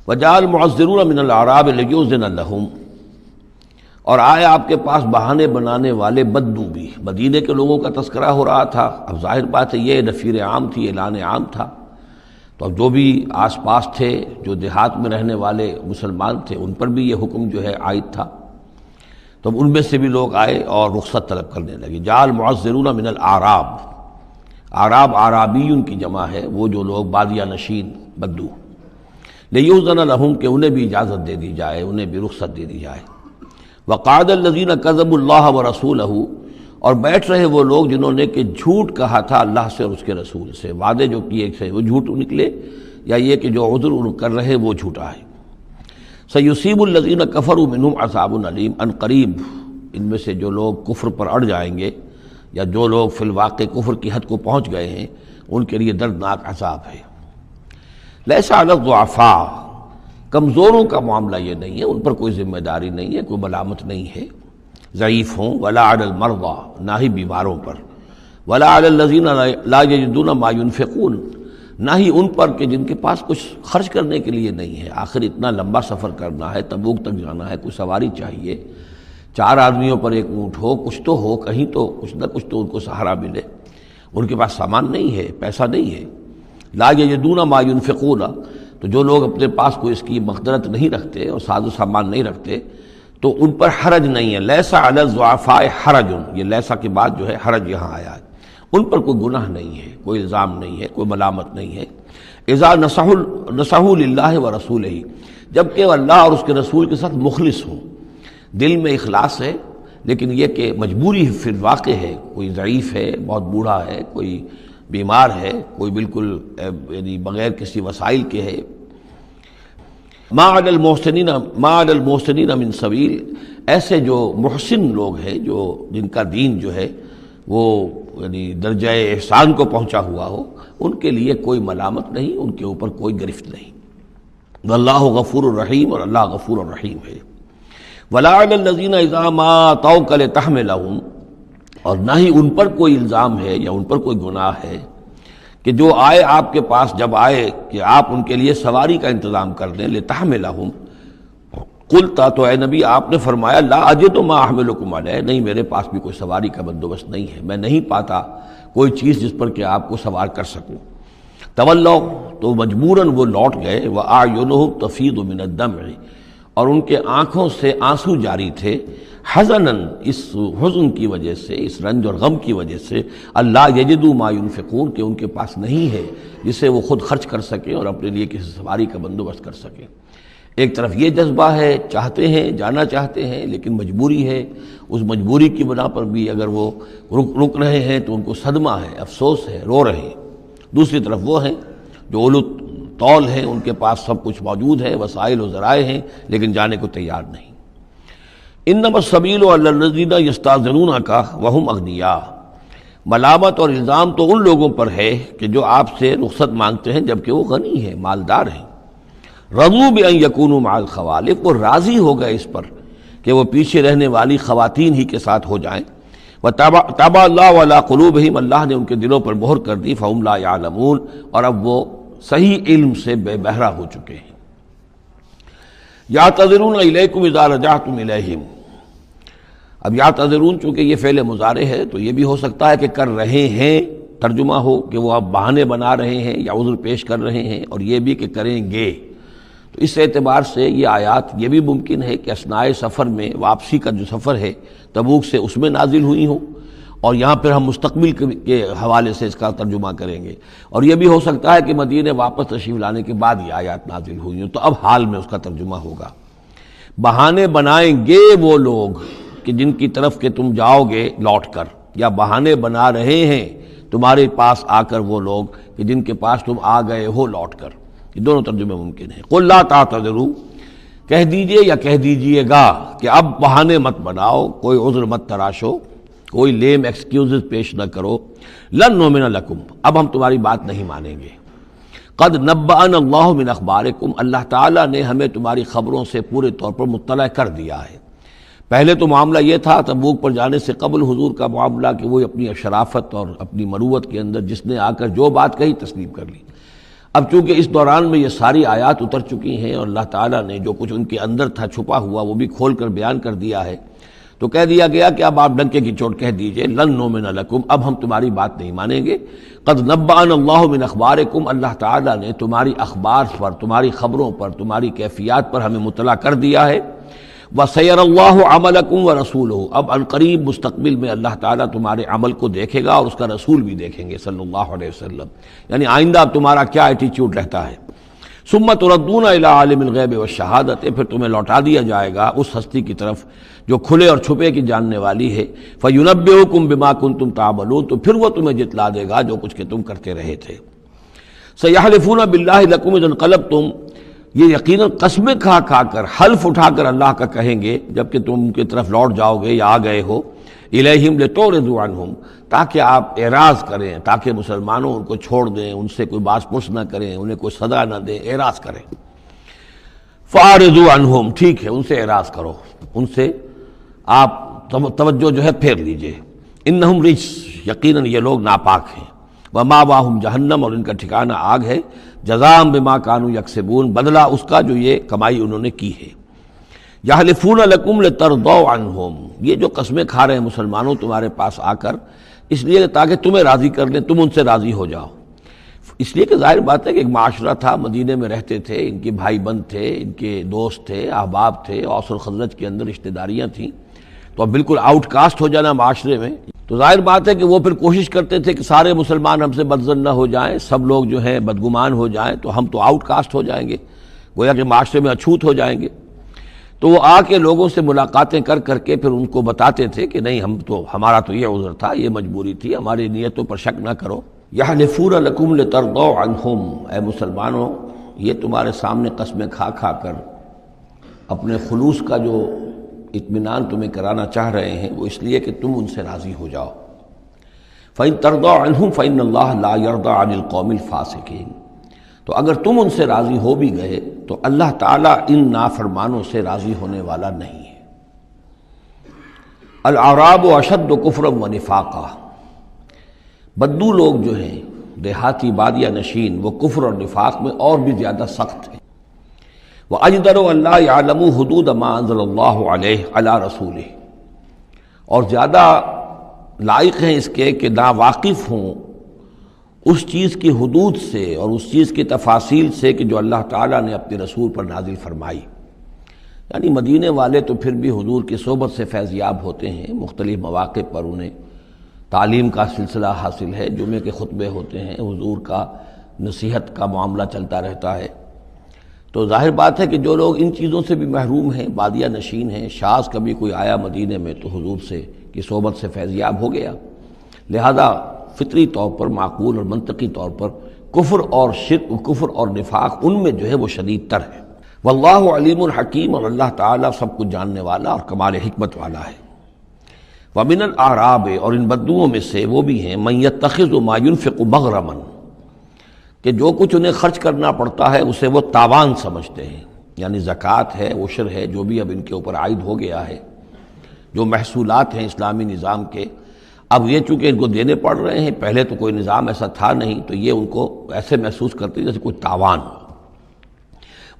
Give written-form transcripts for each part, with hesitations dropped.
وجاء المعذرون من الاعراب لیؤذن لهم، اور آئے آپ کے پاس بہانے بنانے والے بدو بھی۔ مدینے کے لوگوں کا تذکرہ ہو رہا تھا، اب ظاہر بات ہے یہ نفیر عام تھی، اعلان عام تھا، تو اب جو بھی آس پاس تھے، جو دیہات میں رہنے والے مسلمان تھے، ان پر بھی یہ حکم جو ہے عائد تھا، تو اب ان میں سے بھی لوگ آئے اور رخصت طلب کرنے لگے۔ جاء المعذرون من الاعراب، اعراب اعرابیون کی جمع ہے، وہ جو لوگ بادیہ نشین بدو، لیؤذن لهم، کہ انہیں بھی اجازت دے دی جائے، انہیں بھی رخصت دے دی جائے۔ وقعد الذین کذبوا اللہ ورسولہ، اور بیٹھ رہے وہ لوگ جنہوں نے کہ جھوٹ کہا تھا اللہ سے اور اس کے رسول سے، وعدے جو کیے تھے وہ جھوٹ نکلے، یا یہ کہ جو عذر کر رہے وہ جھوٹا ہے۔ سیصیب الذین کفروا منہم عذاب علیم، ان قریب ان میں سے جو لوگ کفر پر اڑ جائیں گے، یا جو لوگ فی الواقع کفر کی حد کو پہنچ گئے ہیں، ان کے لیے دردناک عذاب ہے۔ لیس علی الضعفاء، کمزوروں کا معاملہ یہ نہیں ہے، ان پر کوئی ذمہ داری نہیں ہے، کوئی ملامت نہیں ہے، ضعیف ہوں، ولا علی المرضى، نہ ہی بیماروں پر، ولا علی الذین لا یجدون ما ينفقون، نہ ہی ان پر کہ جن کے پاس کچھ خرچ کرنے کے لیے نہیں ہے۔ آخر اتنا لمبا سفر کرنا ہے، تبوک تک جانا ہے، کوئی سواری چاہیے، 4 آدمیوں پر ایک اونٹ ہو، کچھ تو ہو، کہیں تو کچھ نہ کچھ تو ان کو سہارا ملے۔ ان کے پاس سامان نہیں ہے، پیسہ نہیں ہے۔ لا یجدون ما ينفقون، تو جو لوگ اپنے پاس کوئی اس کی مقدرت نہیں رکھتے اور ساز و سامان نہیں رکھتے، تو ان پر حرج نہیں ہے۔ لیس علی الضعفاء حرج، یہ لیسا کے بعد جو ہے حرج یہاں آیا ہے، ان پر کوئی گناہ نہیں ہے، کوئی الزام نہیں ہے، کوئی ملامت نہیں ہے۔ اذا نصحوا للہ ورسولہ، جب کہ وہ اللہ اور اس کے رسول کے ساتھ مخلص ہوں، دل میں اخلاص ہے، لیکن یہ کہ مجبوری فی الواقع ہے، کوئی ضعیف ہے، بہت بوڑھا ہے، کوئی بیمار ہے، کوئی بالکل یعنی بغیر کسی وسائل کے ہے۔ ما علی المحسنین من سبیل، ایسے جو محسن لوگ ہیں، جو جن کا دین جو ہے وہ یعنی درجہ احسان کو پہنچا ہوا ہو، ان کے لیے کوئی ملامت نہیں، ان کے اوپر کوئی گرفت نہیں۔ واللہ غفور الرحیم، اور اللہ غفور الرحیم ہے۔ ولا علی الذین اذا ما اتوک لتحملہم، اور نہ ہی ان پر کوئی الزام ہے یا ان پر کوئی گناہ ہے کہ جو آئے آپ کے پاس، جب آئے کہ آپ ان کے لیے سواری کا انتظام کر دیں، لتحملہم، قلتا، تو اے نبی آپ نے فرمایا، لا اجد ما احملکم علیہ، نہیں میرے پاس بھی کوئی سواری کا بندوبست نہیں ہے، میں نہیں پاتا کوئی چیز جس پر کہ آپ کو سوار کر سکوں۔ تولوا، تو مجبوراً وہ لوٹ گئے، واعینہم تفیض من الدمع، اور ان کے آنکھوں سے آنسو جاری تھے، حزناً، اس حزن کی وجہ سے، اس رنج اور غم کی وجہ سے، اللہ یجدوا ما ينفقون، کہ ان کے پاس نہیں ہے جسے وہ خود خرچ کر سکیں اور اپنے لیے کسی سواری کا بندوبست کر سکیں۔ ایک طرف یہ جذبہ ہے، چاہتے ہیں، جانا چاہتے ہیں، لیکن مجبوری ہے، اس مجبوری کی بنا پر بھی اگر وہ رک رہے ہیں تو ان کو صدمہ ہے، افسوس ہے، رو رہے ہیں۔ دوسری طرف وہ ہیں جو اولو طول ہیں، ان کے پاس سب کچھ موجود ہے، وسائل و ذرائع ہیں، لیکن جانے کو تیار نہیں۔ انما السبیل علی الذین یستأذنونک وہم اغنیاء، ملامت اور الزام تو ان لوگوں پر ہے کہ جو آپ سے رخصت مانگتے ہیں جبکہ وہ غنی ہیں، مالدار ہیں۔ رضوا بان یکونوا مع الخوالف، وہ راضی ہو گئے اس پر کہ وہ پیچھے رہنے والی خواتین ہی کے ساتھ ہو جائیں۔ وطبع اللہ علی قلوبہم، اللہ نے ان کے دلوں پر مہر کر دی، فہم لا یعلمون، اور اب وہ صحیح علم سے بے بہرہ ہو چکے ہیں۔ یعتذرون الیکم اذا رجعتم الیہم، اب یعتذرون چونکہ یہ فعل مضارع ہے تو یہ بھی ہو سکتا ہے کہ کر رہے ہیں، ترجمہ ہو کہ وہ اب بہانے بنا رہے ہیں یا عذر پیش کر رہے ہیں، اور یہ بھی کہ کریں گے۔ تو اس اعتبار سے یہ آیات یہ بھی ممکن ہے کہ اثناء سفر میں، واپسی کا جو سفر ہے تبوک سے، اس میں نازل ہوئی ہوں، اور یہاں پھر ہم مستقبل کے حوالے سے اس کا ترجمہ کریں گے، اور یہ بھی ہو سکتا ہے کہ مدینے واپس تشریف لانے کے بعد یہ آیات نازل ہوئی ہوں، تو اب حال میں اس کا ترجمہ ہوگا۔ بہانے بنائیں گے وہ لوگ کہ جن کی طرف کہ تم جاؤ گے لوٹ کر، یا بہانے بنا رہے ہیں تمہارے پاس آ کر وہ لوگ کہ جن کے پاس تم آ گئے ہو لوٹ کر، یہ دونوں ترجمے ممکن ہیں۔ قل لا تعتذروا، کہہ دیجئے یا کہہ دیجئے گا کہ اب بہانے مت بناؤ، کوئی عذر مت تراشو، کوئی لیم ایکسکیوزز پیش نہ کرو، لن نؤمن لکم، اب ہم تمہاری بات نہیں مانیں گے۔ قد نبأنا اللہ من اخبارکم، اللہ تعالیٰ نے ہمیں تمہاری خبروں سے پورے طور پر مطلع کر دیا ہے۔ پہلے تو معاملہ یہ تھا تبوک پر جانے سے قبل حضور کا معاملہ کہ وہ اپنی شرافت اور اپنی مروت کے اندر جس نے آ کر جو بات کہی تسلیم کر لی۔ اب چونکہ اس دوران میں یہ ساری آیات اتر چکی ہیں اور اللہ تعالیٰ نے جو کچھ ان کے اندر تھا چھپا ہوا وہ بھی کھول کر بیان کر دیا ہے، تو کہہ دیا گیا کہ اب آپ ڈنکے کی چوٹ کہہ دیجئے لن نؤمن لکم، اب ہم تمہاری بات نہیں مانیں گے، قد نبأنا اللہ من اخبارکم، اللہ تعالیٰ نے تمہاری اخبار پر، تمہاری خبروں پر، تمہاری کیفیات پر ہمیں مطلع کر دیا ہے، وَسَيَرَ اللَّهُ عَمَلَكُمْ وَرَسُولُهُ، اب عنقریب مستقبل میں اللہ تعالیٰ تمہارے عمل کو دیکھے گا اور اس کا رسول بھی دیکھیں گے صلی اللہ علیہ وسلم، یعنی آئندہ اب تمہارا کیا ایٹیچیوڈ رہتا ہے۔ ثُمَّ تُرَدُّونَ إِلَىٰ عَالِمِ الْغَيْبِ وَالشَّهَادَةِ، پھر تمہیں لوٹا دیا جائے گا اس ہستی کی طرف جو کھلے اور چھپے کی جاننے والی ہے، فَيُنَبِّئُكُم بِمَا كُنتُمْ تَعْمَلُونَ، تو پھر وہ تمہیں جتلا دے گا جو کچھ کہ تم کرتے رہے تھے۔ سَيَحْلِفُونَ بِاللَّهِ لَكُمْ إِذَا انقلبتم، یہ یقیناً قسمیں کھا کھا کر، حلف اٹھا کر اللہ کا کہیں گے جب کہ تم ان کی طرف لوٹ جاؤ گے یا آ گئے ہو، الیہم لتعرضوا عنہم، تاکہ آپ اعراض کریں، تاکہ مسلمانوں ان کو چھوڑ دیں، ان سے کوئی باس پرس نہ کریں، انہیں کوئی سزا نہ دیں، اعراض کریں۔ فاعرضوا عنہم، ٹھیک ہے ان سے اعراض کرو، ان سے آپ توجہ جو ہے پھیر لیجئے۔ انہم رجس، یقیناً یہ لوگ ناپاک ہیں، ومأواہم جہنم، اور ان کا ٹھکانہ آگ ہے، جزاء بما کانوا یکسبون، بدلہ اس کا جو یہ کمائی انہوں نے کی ہے۔ یحلفون لکم لترضوا عنہم، یہ جو قسمیں کھا رہے ہیں مسلمانوں تمہارے پاس آ کر، اس لیے تاکہ تمہیں راضی کر لیں، تم ان سے راضی ہو جاؤ، اس لیے کہ ظاہر بات ہے کہ ایک معاشرہ تھا، مدینے میں رہتے تھے، ان کے بھائی بند تھے، ان کے دوست تھے، احباب تھے، اوس اور خزرج کے اندر رشتہ داریاں تھیں، تو اب بالکل آؤٹ کاسٹ ہو جانا معاشرے میں، تو ظاہر بات ہے کہ وہ پھر کوشش کرتے تھے کہ سارے مسلمان ہم سے بدظن نہ ہو جائیں، سب لوگ جو ہیں بدگمان ہو جائیں، تو ہم تو آؤٹ کاسٹ ہو جائیں گے، گویا کہ معاشرے میں اچھوت ہو جائیں گے۔ تو وہ آ کے لوگوں سے ملاقاتیں کر کر کے پھر ان کو بتاتے تھے کہ نہیں، ہمارا تو یہ عذر تھا، یہ مجبوری تھی، ہماری نیتوں پر شک نہ کرو۔ یحلفون لکم لترضوا عنہم، اے مسلمانوں یہ تمہارے سامنے قسمیں کھا کھا کر اپنے خلوص کا جو اطمینان تمہیں کرانا چاہ رہے ہیں وہ اس لیے کہ تم ان سے راضی ہو جاؤ۔ فَإِن تَرْضَوْا عَنْهُمْ فَإِنَّ اللَّهَ لَا يَرْضَىٰ عَنِ الْقَوْمِ الْفَاسِقِينَ، تو اگر تم ان سے راضی ہو بھی گئے تو اللہ تعالیٰ ان نافرمانوں سے راضی ہونے والا نہیں ہے۔ الْأَعْرَابُ أَشَدُّ كُفْرًا وَنِفَاقًا، بدو لوگ جو ہیں دیہاتی بادیہ نشین، وہ کفر اور نفاق میں اور بھی زیادہ سخت ہیں۔ وَأَجْدَرُ أَن لَّا يَعْلَمُوا حُدُودَ مَا أَنزَلَ اللَّهُ عَلَيْهِ عَلَىٰ رَسُولِهِ، اور زیادہ لائق ہیں اس کے کہ ناواقف ہوں اس چیز کی حدود سے اور اس چیز کی تفاصیل سے کہ جو اللہ تعالیٰ نے اپنے رسول پر نازل فرمائی۔ یعنی مدینے والے تو پھر بھی حضور کی صحبت سے فیضیاب ہوتے ہیں، مختلف مواقع پر انہیں تعلیم کا سلسلہ حاصل ہے، جمعے کے خطبے ہوتے ہیں، حضور کا نصیحت کا معاملہ چلتا رہتا ہے، تو ظاہر بات ہے کہ جو لوگ ان چیزوں سے بھی محروم ہیں، بادیہ نشین ہیں، شاذ کبھی کوئی آیا مدینے میں تو حضور سے کی صحبت سے فیضیاب ہو گیا، لہذا فطری طور پر، معقول اور منطقی طور پر کفر اور شرک، کفر اور نفاق ان میں جو ہے وہ شدید تر ہے۔ واللہ علیم الحکیم، اور اللہ تعالیٰ سب کچھ جاننے والا اور کمال حکمت والا ہے۔ ومن الاعراب، اور ان بدوؤں میں سے وہ بھی ہیں، من یتخذ ما ينفق مغرما، کہ جو کچھ انہیں خرچ کرنا پڑتا ہے اسے وہ تاوان سمجھتے ہیں، یعنی زکوٰۃ ہے، عشر ہے، جو بھی اب ان کے اوپر عائد ہو گیا ہے، جو محصولات ہیں اسلامی نظام کے، اب یہ چونکہ ان کو دینے پڑ رہے ہیں، پہلے تو کوئی نظام ایسا تھا نہیں، تو یہ ان کو ایسے محسوس کرتے ہیں جیسے کوئی تاوان ہو۔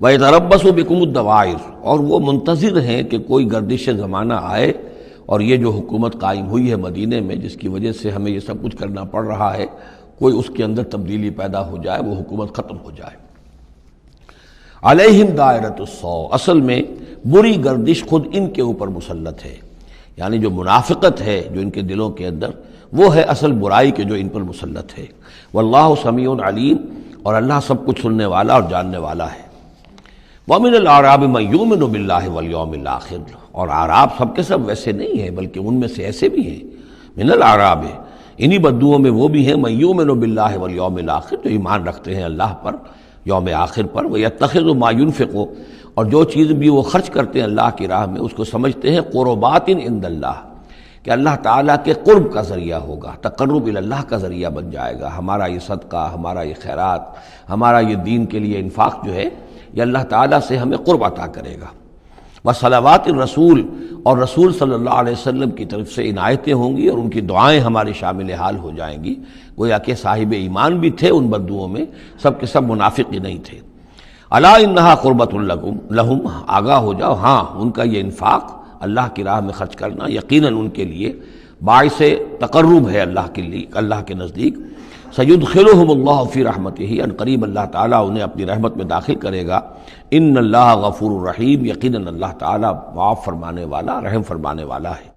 وَيَتَرَبَّصُ بِكُمُ الدَّوَائِرَ، اور وہ منتظر ہیں کہ کوئی گردش زمانہ آئے اور یہ جو حکومت قائم ہوئی ہے مدینے میں، جس کی وجہ سے ہمیں یہ سب کچھ کرنا پڑ رہا ہے، کوئی اس کے اندر تبدیلی پیدا ہو جائے، وہ حکومت ختم ہو جائے۔ علیہم دائرۃ السوء، اصل میں بری گردش خود ان کے اوپر مسلط ہے، یعنی جو منافقت ہے جو ان کے دلوں کے اندر، وہ ہے اصل برائی کے جو ان پر مسلط ہے۔ واللہ سمیع علیم، اور اللہ سب کچھ سننے والا اور جاننے والا ہے۔ وَمِنَ الْأَعْرَابِ مَن يُؤْمِنُ بِاللَّهِ وَالْيَوْمِ الْآخِرِ، اور اعراب سب کے سب ویسے نہیں ہیں، بلکہ ان میں سے ایسے بھی ہیں، من الاعراب، انہی بدوؤں میں وہ بھی ہیں، من یؤمن باللہ والیوم الآخر، جو ایمان رکھتے ہیں اللہ پر، یوم آخر پر، ویتخذ ما ینفق، اور جو چیز بھی وہ خرچ کرتے ہیں اللہ کی راہ میں اس کو سمجھتے ہیں قربات عند اللہ، کہ اللہ تعالیٰ کے قرب کا ذریعہ ہوگا، تقرب الی اللہ کا ذریعہ بن جائے گا، ہمارا یہ صدقہ، ہمارا یہ خیرات، ہمارا یہ دین کے لیے انفاق جو ہے یہ اللہ تعالیٰ سے ہمیں قرب عطا کرے گا۔ وصلوات الرسول، اور رسول صلی اللہ علیہ وسلم کی طرف سے عنایتیں ہوں گی اور ان کی دعائیں ہماری شامل حال ہو جائیں گی۔ گویا کہ صاحب ایمان بھی تھے ان بدوؤں میں، سب کے سب منافق ہی نہیں تھے۔ الا انہا قربۃ لہم، آگاہ ہو جاؤ، ہاں ان کا یہ انفاق اللہ کی راہ میں خرچ کرنا یقیناً ان کے لیے باعث تقرب ہے اللہ کے لیے، اللہ کے نزدیک۔ سیدخلہم اللہ فی رحمتہ، ان قریب اللہ تعالیٰ انہیں اپنی رحمت میں داخل کرے گا۔ ان اللہ غفور الرحیم، یقیناً اللہ تعالیٰ معاف فرمانے والا، رحم فرمانے والا ہے۔